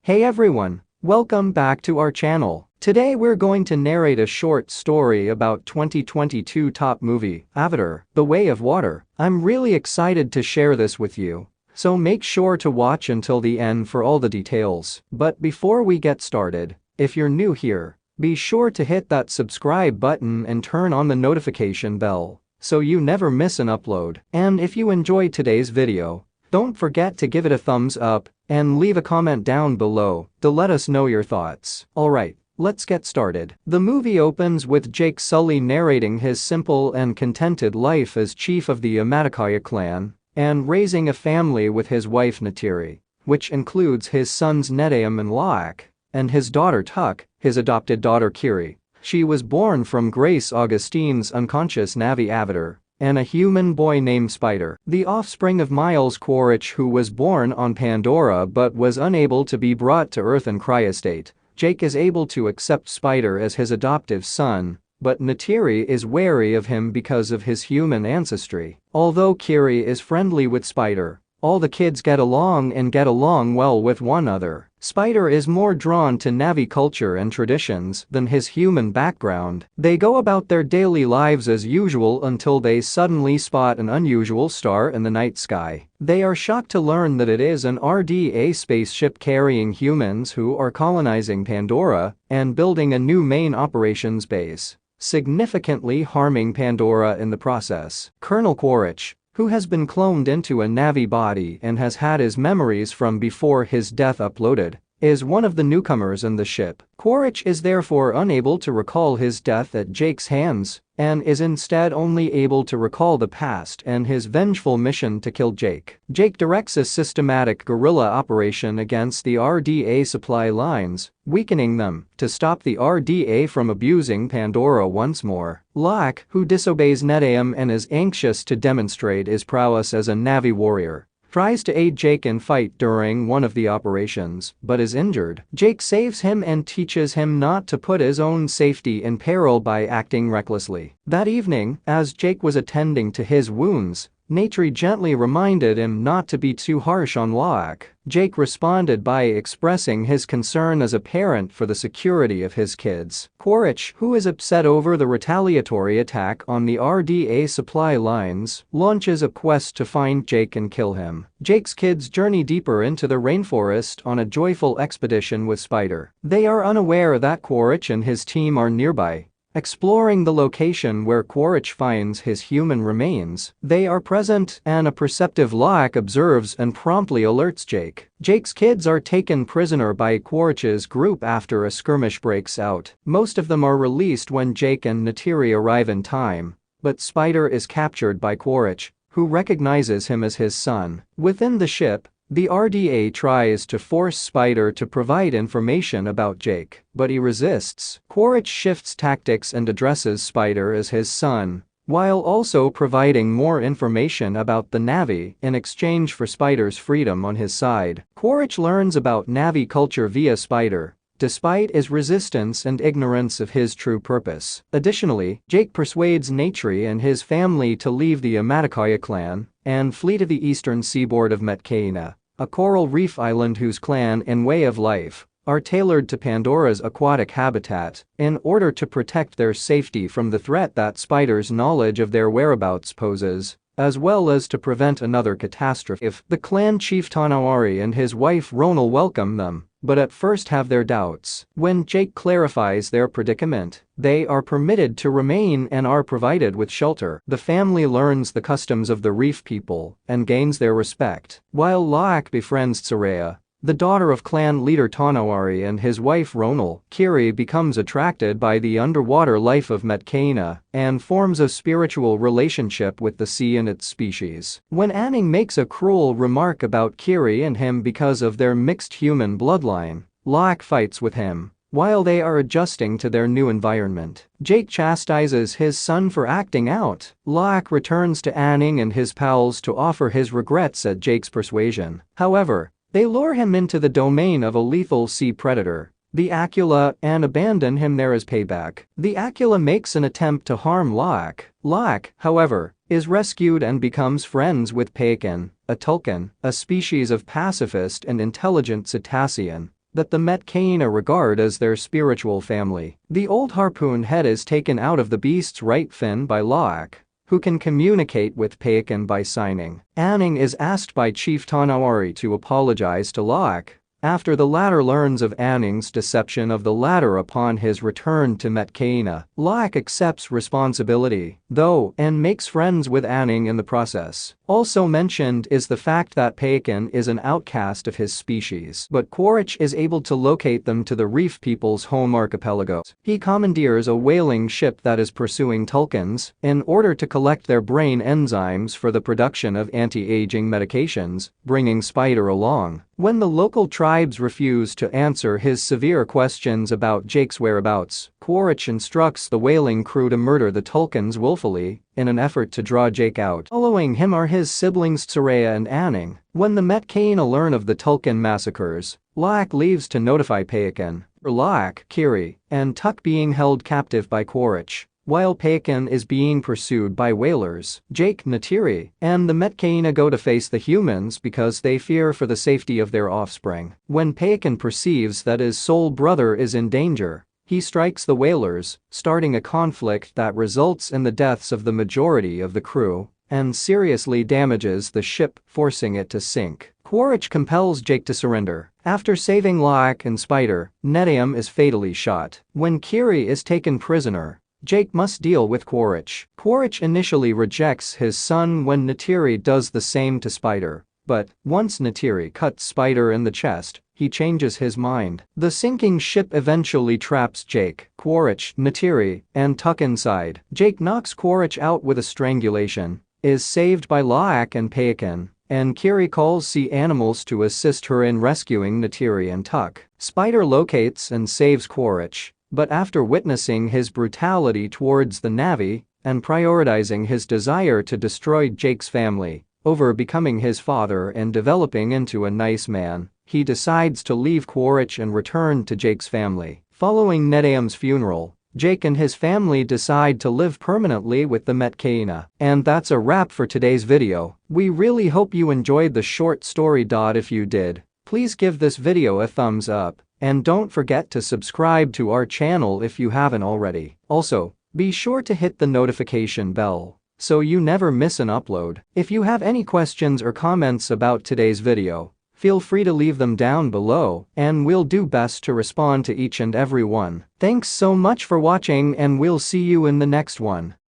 Hey everyone, welcome back to our channel. Today we're going to narrate a short story about 2022 top movie, Avatar: The Way of Water. I'm really excited to share this with you, so make sure to watch until the end for all the details. But before we get started, if you're new here, be sure to hit that subscribe button and turn on the notification bell so you never miss an upload. And if you enjoyed today's video, don't forget to give it a thumbs up and leave a comment down below to let us know your thoughts. Alright, let's get started. The movie opens with Jake Sully narrating his simple and contented life as chief of the Amaticaya clan and raising a family with his wife Neytiri, which includes his sons Neteyam and Loak, and his daughter Tuk, his adopted daughter Kiri. She was born from Grace Augustine's unconscious Na'vi avatar and a human boy named Spider, the offspring of Miles Quaritch, who was born on Pandora but was unable to be brought to Earth in cryostate. Jake is able to accept Spider as his adoptive son, but Neytiri is wary of him because of his human ancestry. Although Kiri is friendly with Spider, all the kids get along well with one another. Spider is more drawn to Na'vi culture and traditions than his human background. They go about their daily lives as usual until they suddenly spot an unusual star in the night sky. They are shocked to learn that it is an RDA spaceship carrying humans who are colonizing Pandora and building a new main operations base, significantly harming Pandora in the process. Colonel Quaritch, who has been cloned into a Na'vi body and has had his memories from before his death uploaded, is one of the newcomers in the ship. Quaritch is therefore unable to recall his death at Jake's hands and is instead only able to recall the past and his vengeful mission to kill Jake. Jake directs a systematic guerrilla operation against the RDA supply lines, weakening them to stop the RDA from abusing Pandora once more. Loak, who disobeys Neteyam and is anxious to demonstrate his prowess as a Na'vi warrior, tries to aid Jake in fight during one of the operations, but is injured. Jake saves him and teaches him not to put his own safety in peril by acting recklessly. That evening, as Jake was attending to his wounds, Neytiri gently reminded him not to be too harsh on Loak. Jake responded by expressing his concern as a parent for the security of his kids. Quaritch, who is upset over the retaliatory attack on the RDA supply lines, launches a quest to find Jake and kill him. Jake's kids journey deeper into the rainforest on a joyful expedition with Spider. They are unaware that Quaritch and his team are nearby. Exploring the location where Quaritch finds his human remains, they are present and a perceptive Loak observes and promptly alerts Jake. Jake's kids are taken prisoner by Quaritch's group after a skirmish breaks out. Most of them are released when Jake and Neytiri arrive in time, but Spider is captured by Quaritch, who recognizes him as his son. Within the ship, the RDA tries to force Spider to provide information about Jake, but he resists. Quaritch shifts tactics and addresses Spider as his son, while also providing more information about the Na'vi in exchange for Spider's freedom on his side. Quaritch learns about Na'vi culture via Spider, despite his resistance and ignorance of his true purpose. Additionally, Jake persuades Neytiri and his family to leave the Amaticaya clan and flee to the eastern seaboard of Metkayina, a coral reef island whose clan and way of life are tailored to Pandora's aquatic habitat in order to protect their safety from the threat that Spider's knowledge of their whereabouts poses, as well as to prevent another catastrophe. The clan chief Tonawari and his wife Ronal welcome them, but at first have their doubts. When Jake clarifies their predicament, they are permitted to remain and are provided with shelter. The family learns the customs of the reef people and gains their respect. While Loak befriends Tsaraya, the daughter of clan leader Tonawari, and his wife Ronal, Kiri becomes attracted by the underwater life of Metkayina and forms a spiritual relationship with the sea and its species. When Anning makes a cruel remark about Kiri and him because of their mixed human bloodline, Loak fights with him. While they are adjusting to their new environment, Jake chastises his son for acting out. Loak returns to Anning and his pals to offer his regrets at Jake's persuasion. However, they lure him into the domain of a lethal sea predator, the Aquila, and abandon him there as payback. The Aquila makes an attempt to harm Loak. Loak, however, is rescued and becomes friends with Payakan, a Tulkan, a species of pacifist and intelligent cetacean, that the Metkayina regard as their spiritual family. The old harpoon head is taken out of the beast's right fin by Loak, who can communicate with Payakan by signing. Anning is asked by Chief Tonawari to apologize to Loak after the latter learns of Anning's deception of the latter upon his return to Metkayina. Loak accepts responsibility, though, and makes friends with Anning in the process. Also mentioned is the fact that Payakan is an outcast of his species, but Quaritch is able to locate them to the Reef People's home archipelago. He commandeers a whaling ship that is pursuing Tulkans in order to collect their brain enzymes for the production of anti-aging medications, bringing Spider along. When the local tribes refuse to answer his severe questions about Jake's whereabouts, Quaritch instructs the whaling crew to murder the Tulkans willfully in an effort to draw Jake out. Following him are his siblings Tsaraya and Anning. When the Metkayina learn of the Tulkan massacres, Loak leaves to notify Payakan. Loak, Kiri, and Tuk being held captive by Quaritch, while Payakan is being pursued by whalers. Jake, Neytiri, and the Metkayina go to face the humans because they fear for the safety of their offspring. When Payakan perceives that his soul brother is in danger, he strikes the whalers, starting a conflict that results in the deaths of the majority of the crew and seriously damages the ship, forcing it to sink. Quaritch compels Jake to surrender. After saving Loak and Spider, Neteyam is fatally shot. When Kiri is taken prisoner, Jake must deal with Quaritch. Quaritch initially rejects his son when Neytiri does the same to Spider, but once Neytiri cuts Spider in the chest, he changes his mind. The sinking ship eventually traps Jake, Quaritch, Neytiri, and Tuk inside. Jake knocks Quaritch out with a strangulation, is saved by Loak and Payakan, and Kiri calls sea animals to assist her in rescuing Neytiri and Tuk. Spider locates and saves Quaritch, but after witnessing his brutality towards the Na'vi and prioritizing his desire to destroy Jake's family over becoming his father and developing into a nice man, he decides to leave Quaritch and return to Jake's family. Following Neteyam's funeral, Jake and his family decide to live permanently with the Metkayina. And that's a wrap for today's video. We really hope you enjoyed the short story. If you did, please give this video a thumbs up, and don't forget to subscribe to our channel if you haven't already. Also, be sure to hit the notification bell so you never miss an upload. If you have any questions or comments about today's video, feel free to leave them down below, and we'll do best to respond to each and every one. Thanks so much for watching, and we'll see you in the next one.